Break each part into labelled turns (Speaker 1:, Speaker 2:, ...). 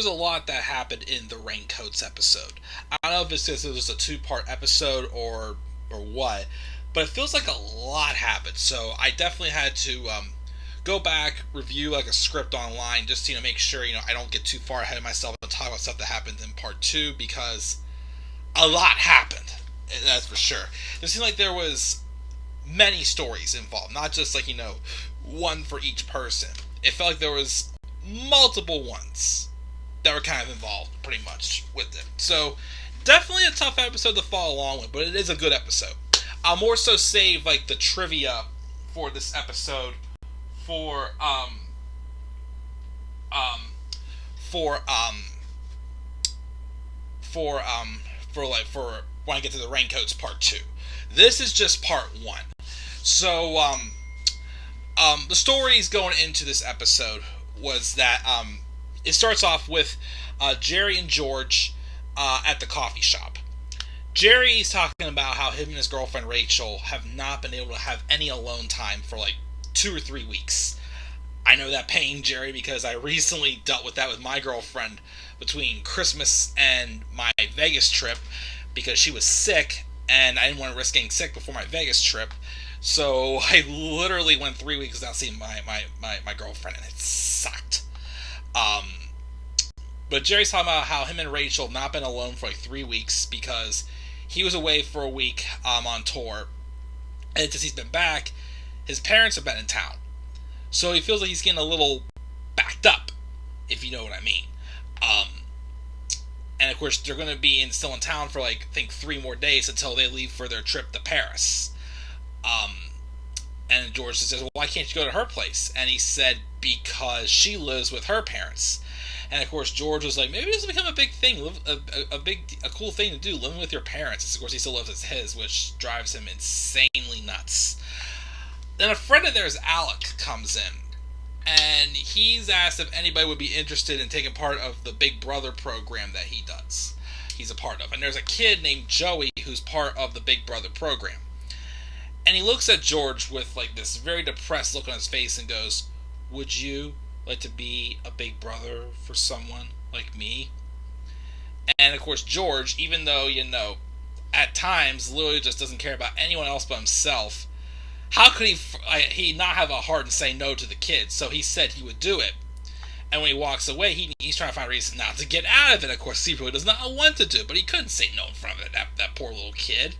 Speaker 1: was a lot that happened in the Raincoats episode. I don't know if it's because it was a two-part episode or what, but it feels like a lot happened. So I definitely had to go back, review like a script online, just to make sure I don't get too far ahead of myself and talk about stuff that happened in part two, because a lot happened. That's for sure. It seemed like there was many stories involved, not just one for each person. It felt like there was multiple ones that were kind of involved pretty much with it. So definitely a tough episode to follow along with, but it is a good episode. I'll more so save the trivia for this episode for when I get to the Raincoats part 2. This is just part 1. So the stories going into this episode was that it starts off with Jerry and George at the coffee shop. Jerry's talking about how him and his girlfriend Rachel have not been able to have any alone time for 2 or 3 weeks. I know that pain, Jerry, because I recently dealt with that with my girlfriend between Christmas and my Vegas trip, because she was sick and I didn't want to risk getting sick before my Vegas trip. So I literally went 3 weeks without seeing my girlfriend, and it sucked. But Jerry's talking about how him and Rachel have not been alone for 3 weeks because he was away for a week on tour, and since he's been back, his parents have been in town. So he feels like he's getting a little backed up, if you know what I mean. And of course, they're going to be still in town for I think 3 more days until they leave for their trip to Paris. And George says, well, why can't you go to her place? And he said, because she lives with her parents. And of course, George was like, maybe this will become a big thing, a cool thing to do, living with your parents. And of course, he still lives as his, which drives him insanely nuts. Then a friend of theirs, Alec, comes in, and he's asked if anybody would be interested in taking part of the Big Brother program that he's a part of. And there's a kid named Joey who's part of the Big Brother program. And he looks at George with this very depressed look on his face and goes, would you like to be a big brother for someone like me? And of course, George, even though, at times literally just doesn't care about anyone else but himself, how could he not have a heart and say no to the kid? So he said he would do it. And when he walks away, he's trying to find a reason not to get out of it. Of course, he really does not want to do it, but he couldn't say no in front of that poor little kid.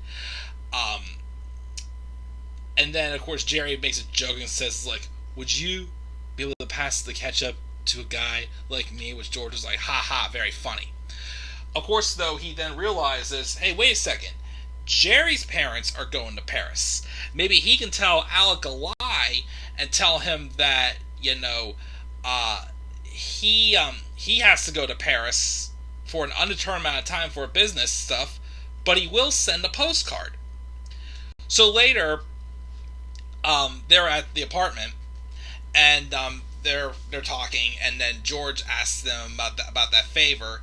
Speaker 1: And then, of course, Jerry makes a joke and says, would you be able to pass the ketchup to a guy like me? Which George was like, ha ha, very funny. Of course, though, he then realizes, hey, wait a second. Jerry's parents are going to Paris. Maybe he can tell Alec a lie and tell him that, he has to go to Paris for an undetermined amount of time for business stuff, but he will send a postcard. So later, they're at the apartment, and they're talking, and then George asks them about that favor,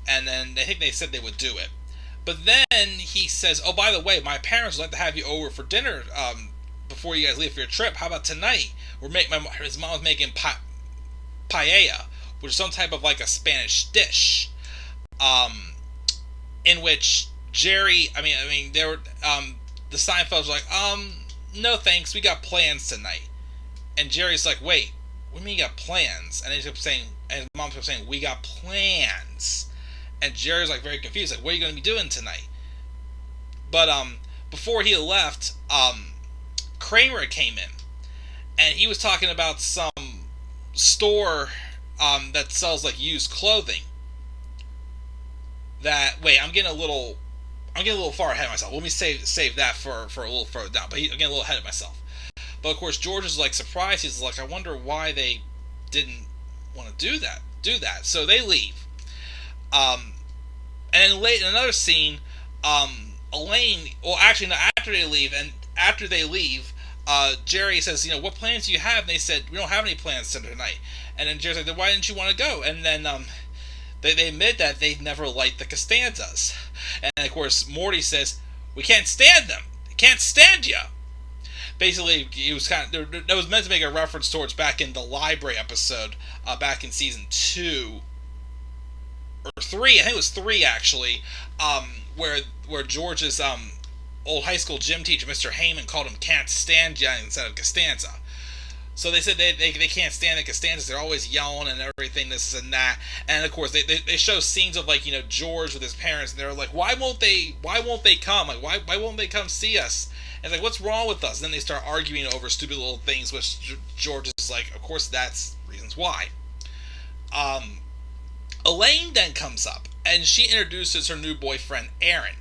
Speaker 1: and then I think they said they would do it. But then he says, oh, by the way, my parents would like to have you over for dinner before you guys leave for your trip. How about tonight? His mom's making paella, which is some type of a Spanish dish, in which Jerry, they were, the Seinfelds were like, no thanks, we got plans tonight. And Jerry's like, wait, what do you mean you got plans? And he kept saying, and his mom kept saying, we got plans. And Jerry's very confused, what are you going to be doing tonight? But before he left, Kramer came in, and he was talking about some store that sells used clothing. I'm getting a little far ahead of myself. Let me save that for a little further down. But I'm getting a little ahead of myself. But of course, George is surprised. He's I wonder why they didn't want to do that. So they leave. And then late in another scene, Elaine. Well, actually, no. After they leave, Jerry says, what plans do you have? And they said, we don't have any plans tonight. And then Jerry's like, then why didn't you want to go? And then they admit that they never liked the Costanzas. And of course, Morty says, we can't stand them. They can't stand you. Basically, it was that was meant to make a reference towards back in the library episode, back in season 2. or three. I think it was three actually. Where George's old high school gym teacher, Mr. Heyman, called him "can't stand ya" instead of Costanza. So they said they can't stand the Costanzas. They're always yelling and everything, this and that. And of course they show scenes of like, George with his parents, and they're like, why won't they come? Like why won't they come see us? And it's like, what's wrong with us? And then they start arguing over stupid little things, which George is like, of course that's reasons why. Elaine then comes up and she introduces her new boyfriend Aaron,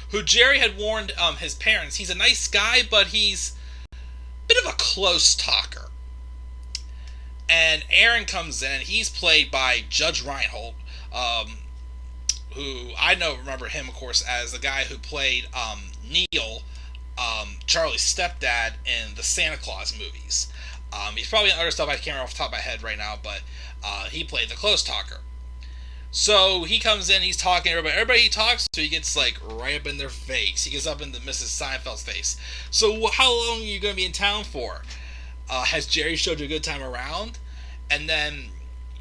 Speaker 1: who Jerry had warned his parents he's a nice guy, but he's a bit of a close talker. And Aaron comes in, and he's played by Judge Reinhold, who I remember him, of course, as the guy who played Neil, Charlie's stepdad, in the Santa Claus movies. He's probably in other stuff I can't remember off the top of my head right now, but he played the close talker. So he comes in, he's talking to everybody. Everybody he talks to, he gets like right up in their face. He gets up into Mrs. Seinfeld's face. So how long are you going to be in town for? Has Jerry showed you a good time around? And then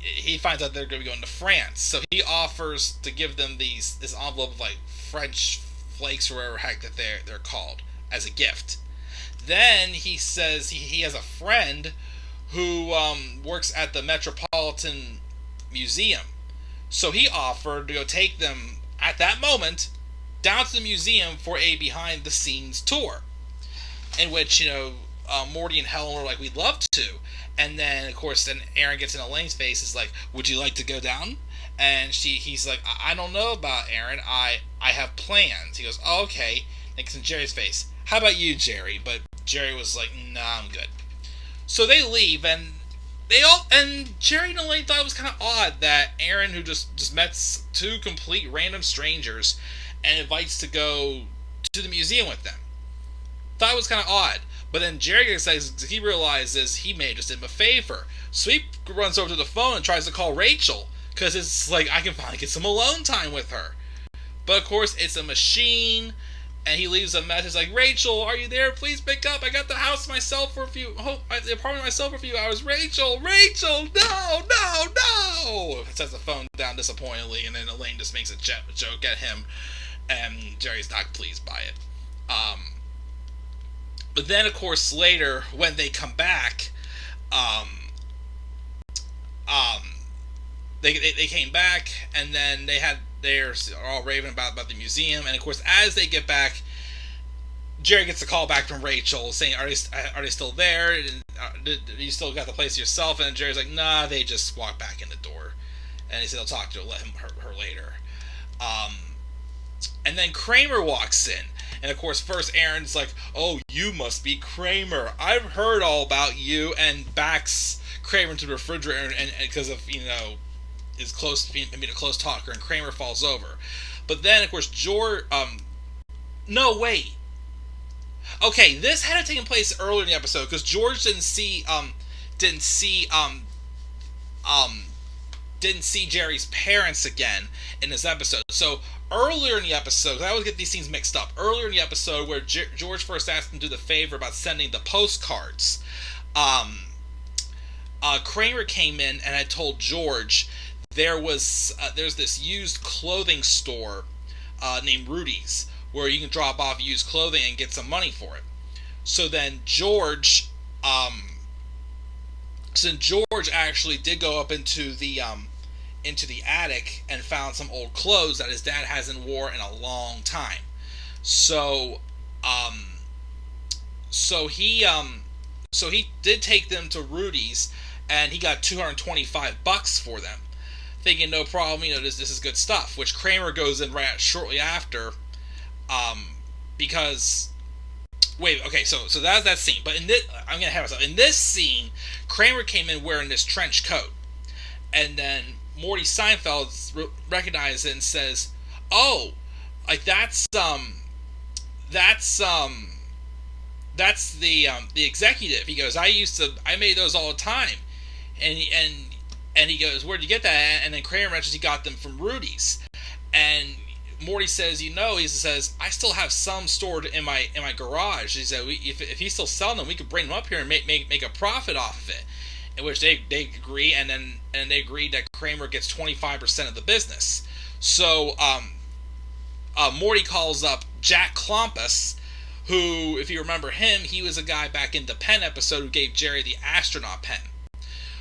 Speaker 1: he finds out they're going to be going to France. So he offers to give them this envelope of like French flakes or whatever heck that they're called as a gift. Then he says he has a friend who works at the Metropolitan Museum. So he offered to go take them at that moment down to the museum for a behind the scenes tour, in which Morty and Helen were like, we'd love to. And then, of course, then Aaron gets in Elaine's face, is like, would you like to go down? And he's like, I don't know about Aaron. I have plans. He goes, oh, okay. And it's in Jerry's face. How about you, Jerry? But Jerry was like, nah, I'm good. So they leave, and Jerry and Elaine thought it was kind of odd that Aaron, who just met two complete random strangers and invites to go to the museum with them. Thought it was kind of odd. But then Jerry says he realizes he may have just did him a favor. So he runs over to the phone and tries to call Rachel, because it's like, I can finally get some alone time with her. But of course, it's a machine, and he leaves a message like, Rachel, are you there? Please pick up. I got the house myself for a few, the apartment myself for a few hours. Rachel, no! Sets the phone down disappointingly, and then Elaine just makes a joke at him, and Jerry's not pleased by it. But then, of course, later, when they come back, they came back, and then they're all raving about the museum, and of course, as they get back, Jerry gets a call back from Rachel saying, are they still there? You still got the place yourself? And Jerry's like, nah, they just walked back in the door. And he said, I'll talk to her later. And then Kramer walks in. And of course, first Aaron's like, oh, you must be Kramer. I've heard all about you. And backs Kramer into the refrigerator, and because of, is close, being a close talker, and Kramer falls over. But then, of course, George, no, wait. Okay, this had taken place earlier in the episode, because George didn't see Jerry's parents again in this episode. So earlier in the episode, I always get these things mixed up. Earlier in the episode, where George first asked him to do the favor about sending the postcards, Kramer came in and had told George there's this used clothing store named Rudy's, where you can drop off used clothing and get some money for it. So then George actually did go up into the attic and found some old clothes that his dad hasn't worn in a long time. So he did take them to Rudy's, and he got $225 for them, thinking no problem, this is good stuff. Which Kramer goes in right shortly after, because. Wait, okay, so that's that scene. But I'm gonna have myself in this scene. Kramer came in wearing this trench coat, and then Morty Seinfeld recognizes it and says, "Oh, like that's the executive." He goes, I made those all the time," and he goes, "Where'd you get that?" And then Kramer mentions he got them from Rudy's, and Morty says, he says, I still have some stored in my garage. He said, if he's still selling them, we could bring them up here and make a profit off of it. in which they agree, and they agree that Kramer gets 25% of the business. So Morty calls up Jack Klompus, who, if you remember him, he was a guy back in the Penn episode who gave Jerry the astronaut pen.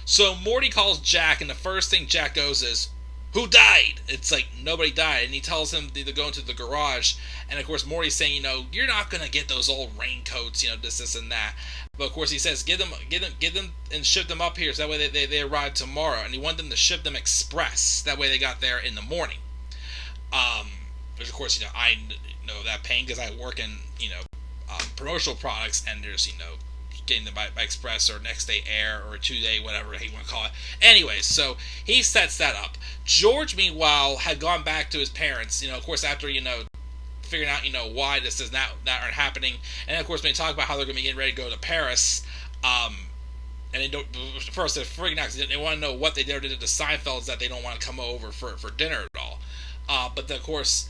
Speaker 1: So Morty calls Jack, and the first thing Jack goes is, "Who died?" It's like, nobody died. And he tells him to go into the garage. And of course, Morty's saying, you're not going to get those old raincoats, this, and that. But of course, he says, get them, and ship them up here so that way they arrive tomorrow. And he wanted them to ship them express. That way they got there in the morning. Which of course, I know that pain because I work in, promotional products, and there's, getting them by express or next day air or 2-day, whatever you want to call it. Anyways, so he sets that up. George, meanwhile, had gone back to his parents, of course, after, figuring out, why this is not happening. And of course, when they talk about how they're going to be getting ready to go to Paris, and they don't, first they're freaking out because they want to know what they did to the Seinfelds that they don't want to come over for dinner at all. But then, of course,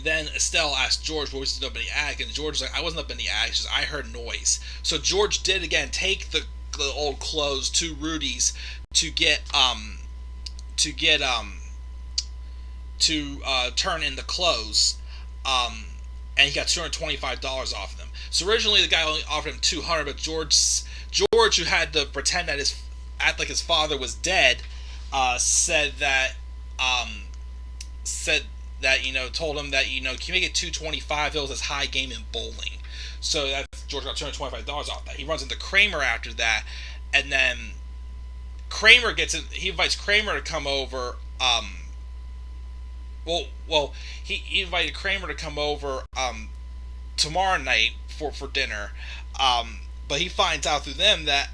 Speaker 1: then Estelle asked George what was up in the attic, and George was like, "I wasn't up in the attic, just I heard noise." So George did again take the old clothes to Rudy's to turn in the clothes, and he got $225 off of them. So originally the guy only offered him $200, but George, who had to pretend that act like his father was dead, said that told him that, can you make it $225? It was his high game in bowling. So that's, George got $225 off that. He runs into Kramer after that, and then Kramer he invites Kramer to come over. He invited Kramer to come over tomorrow night for dinner. But he finds out through them that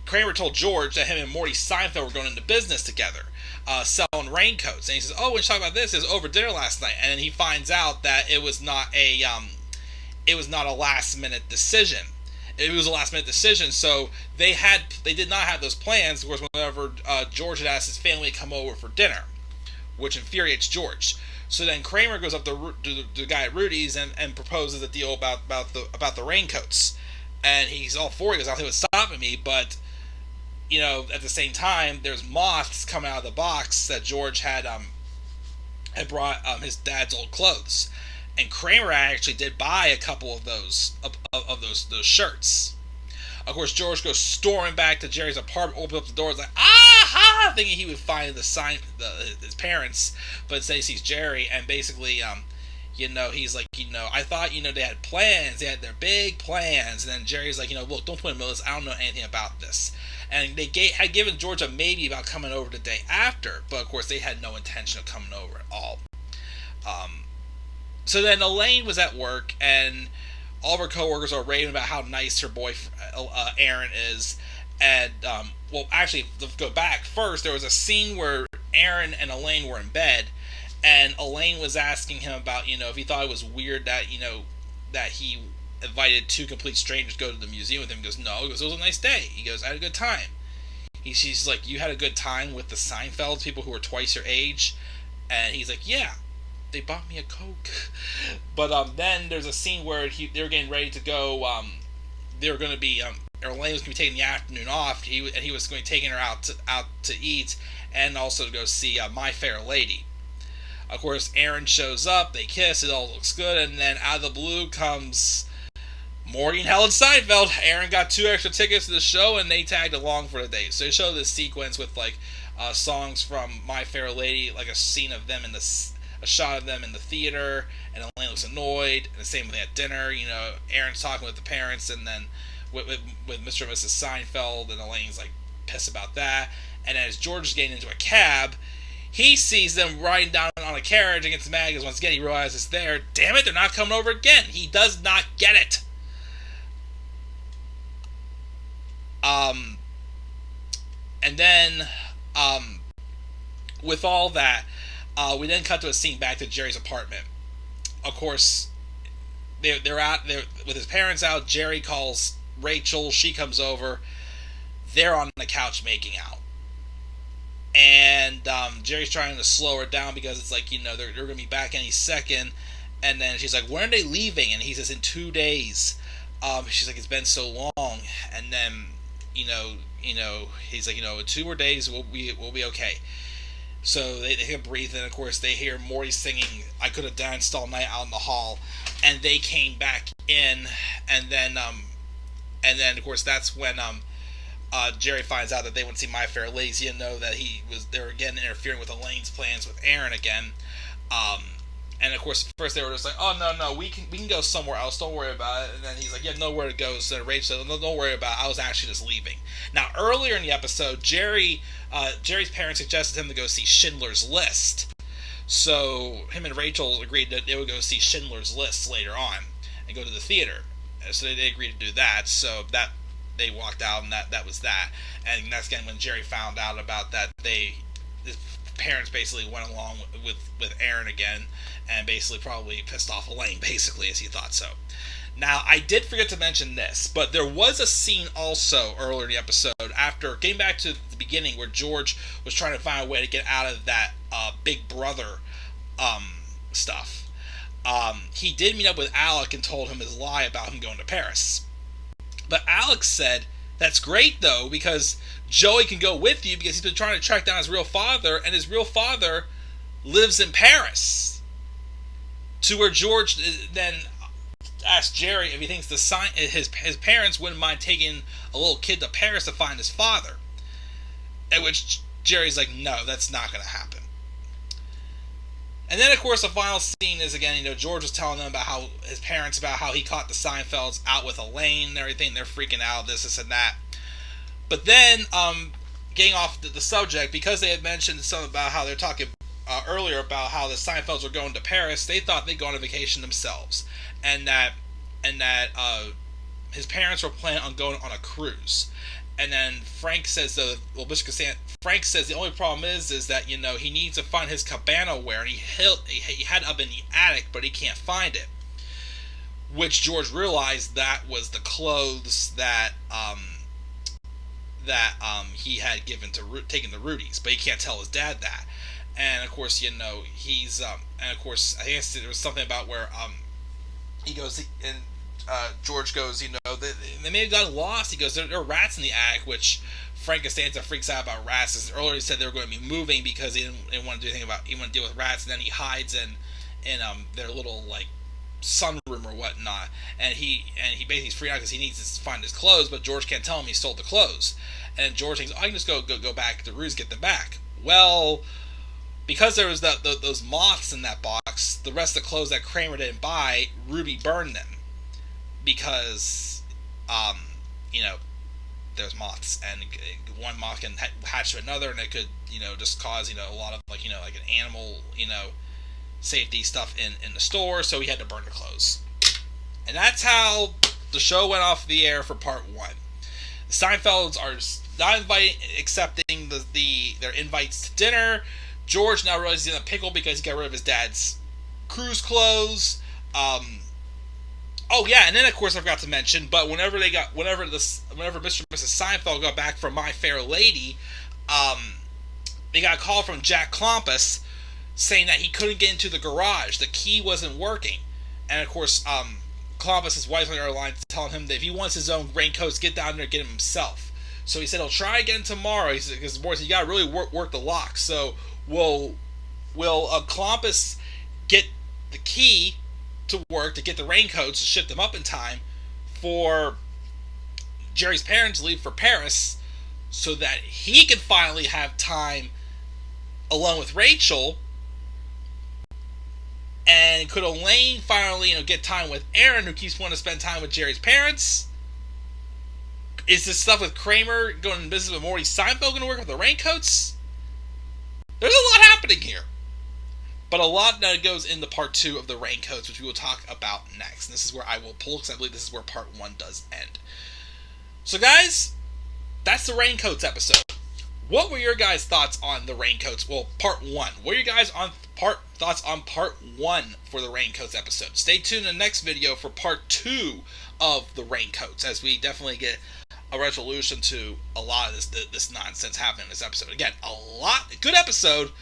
Speaker 1: Kramer told George that him and Morty Seinfeld were going into business together, selling raincoats. And he says, "Oh, when you talk about this, it was over dinner last night." And then he finds out that it was not a last minute decision. It was a last minute decision. So they did not have those plans. Of course, whenever George had asked his family to come over for dinner, which infuriates George. So then Kramer goes up to the guy at Rudy's and proposes a deal about the raincoats. And he's all for it. He goes, "I don't think it was stopping me," but at the same time, there's moths coming out of the box that George had brought his dad's old clothes, and Kramer actually did buy a couple of those shirts. Of course, George goes storming back to Jerry's apartment, opens up the door, like, "Ah!" thinking he would find his parents, but instead he sees Jerry, and basically, he's like, "I thought, they had plans, they had their big plans," and then Jerry's like, "Look, don't put him in this, I don't know anything about this." And they had given George a maybe about coming over the day after, but of course they had no intention of coming over at all. So then Elaine was at work, and all of her coworkers are raving about how nice her boyfriend Aaron is. And actually, to go back first, there was a scene where Aaron and Elaine were in bed, and Elaine was asking him about if he thought it was weird that that he invited two complete strangers to go to the museum with him. He goes, "No." He goes, "It was a nice day." He goes, "I had a good time." She's like, "You had a good time with the Seinfelds, people who were twice your age?" And he's like, "Yeah, they bought me a Coke." But then there's a scene where they were getting ready to go. They were going to be Elaine was going to be taking the afternoon off. He was going to be taking her out to eat, and also to go see My Fair Lady. Of course, Aaron shows up. They kiss. It all looks good, and then out of the blue comes Morty and Helen Seinfeld. Aaron got 2 extra tickets to the show, and they tagged along for the day. So they show this sequence with songs from My Fair Lady, like a scene of them a shot of them in the theater, and Elaine looks annoyed. And the same thing at dinner. Aaron's talking with the parents, and then with Mr. and Mrs. Seinfeld, and Elaine's like pissed about that. And as George is getting into a cab, he sees them riding down on a carriage and gets mad because once again he realizes there. Damn it, they're not coming over again. He does not get it. And then, with all that, we then cut to a scene back to Jerry's apartment. Of course, they're out there with his parents out. Jerry calls Rachel. She comes over. They're on the couch making out. And Jerry's trying to slow her down because it's like, they're going to be back any second. And then she's like, "When are they leaving?" And he says, "In 2 days." She's like, it's been so long, and then he's like, 2 more days, we'll be okay. So they can breathe, and of course they hear Morty singing "I Could Have Danced All Night" out in the hall, and they came back in, and then of course that's when Jerry finds out that they went to see My Fair Lady. He didn't know that they were again interfering with Elaine's plans with Aaron again. And of course, first they were just like, "Oh no, we can go somewhere else. Don't worry about it." And then he's like, "Yeah, nowhere to go." So Rachel said, "No, don't worry about it. I was actually just leaving." Now, earlier in the episode, Jerry's parents suggested him to go see Schindler's List. So him and Rachel agreed that they would go see Schindler's List later on and go to the theater. So they agreed to do that. So that they walked out, and that was that. And that's again when Jerry found out about that. His parents basically went along with Aaron again, and basically probably pissed off Elaine, basically, as he thought so. Now, I did forget to mention this, but there was a scene also earlier in the episode, after getting back to the beginning, where George was trying to find a way to get out of that Big Brother stuff. He did meet up with Alec and told him his lie about him going to Paris. But Alex said, "That's great, though, because Joey can go with you because he's been trying to track down his real father, and his real father lives in Paris." To where George then asked Jerry if he thinks his parents wouldn't mind taking a little kid to Paris to find his father. At which Jerry's like, "No, that's not going to happen." And then, of course, the final scene is, again, George was telling them about how he caught the Seinfelds out with Elaine and everything. They're freaking out, this and that. But then, getting off the subject, because they had mentioned something about how they're talking earlier about how the Seinfelds were going to Paris, they thought they'd go on a vacation themselves, and that his parents were planning on going on a cruise. And then Frank says, Frank says the only problem is that he needs to find his cabana wear, and he had it up in the attic, but he can't find it. Which George realized that was the clothes that he had taken to Rudy's, but he can't tell his dad that. And of course, he's and of course, I guess there was something about where he goes and George goes, they may have gotten lost. He goes, there are rats in the attic, which Frank Costanza freaks out about rats. As earlier he said they were going to be moving because he didn't want to do anything he wanted to deal with rats, and then he hides in their little like sunroom or whatnot, and he basically freaked out because he needs to find his clothes, but George can't tell him he stole the clothes, and George thinks, I can just go back to Ruse, get them back. Well, because there was those moths in that box, the rest of the clothes that Kramer didn't buy, Ruby burned them. Because, there's moths, and one moth can hatch to another, and it could, just cause, a lot of, like an animal, safety stuff in the store, so he had to burn the clothes. And that's how the show went off the air for part 1. The Seinfelds are not accepting their invites to dinner. George now realizes he's in a pickle because he got rid of his dad's cruise clothes. Oh yeah, and then of course I forgot to mention, but whenever Mr. and Mrs. Seinfeld got back from My Fair Lady, they got a call from Jack Klompus saying that he couldn't get into the garage. The key wasn't working. And of course, Klompus, his wife's on the other line, telling him that if he wants his own raincoats, get down there and get him himself. So he said he'll try again tomorrow. He said, because boys, you gotta really work the lock. So will Klompus get the key to work to get the raincoats to ship them up in time for Jerry's parents to leave for Paris, so that he can finally have time alone with Rachel? And could Elaine finally, get time with Aaron, who keeps wanting to spend time with Jerry's parents? Is this stuff with Kramer going in business with Morty Seinfeld going to work with the raincoats? There's a lot happening here. But a lot that goes into part 2 of the Raincoats, which we will talk about next. And this is where I will pull, because I believe this is where part 1 does end. So guys, that's the Raincoats episode. What were your guys' thoughts on the Raincoats? Well, part 1. What are your guys' thoughts on part 1 for the Raincoats episode? Stay tuned in the next video for part 2 of the Raincoats, as we definitely get a resolution to a lot of this nonsense happening in this episode. Again, a good episode.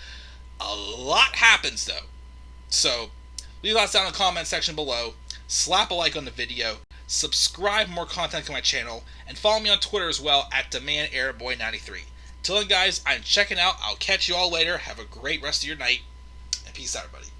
Speaker 1: A lot happens, though. So, leave thoughts down in the comment section below. Slap a like on the video. subscribe for more content to my channel, and follow me on Twitter as well at DemandAirBoy93. Till then, guys, I'm checking out. I'll catch you all later. Have a great rest of your night, and peace out, everybody.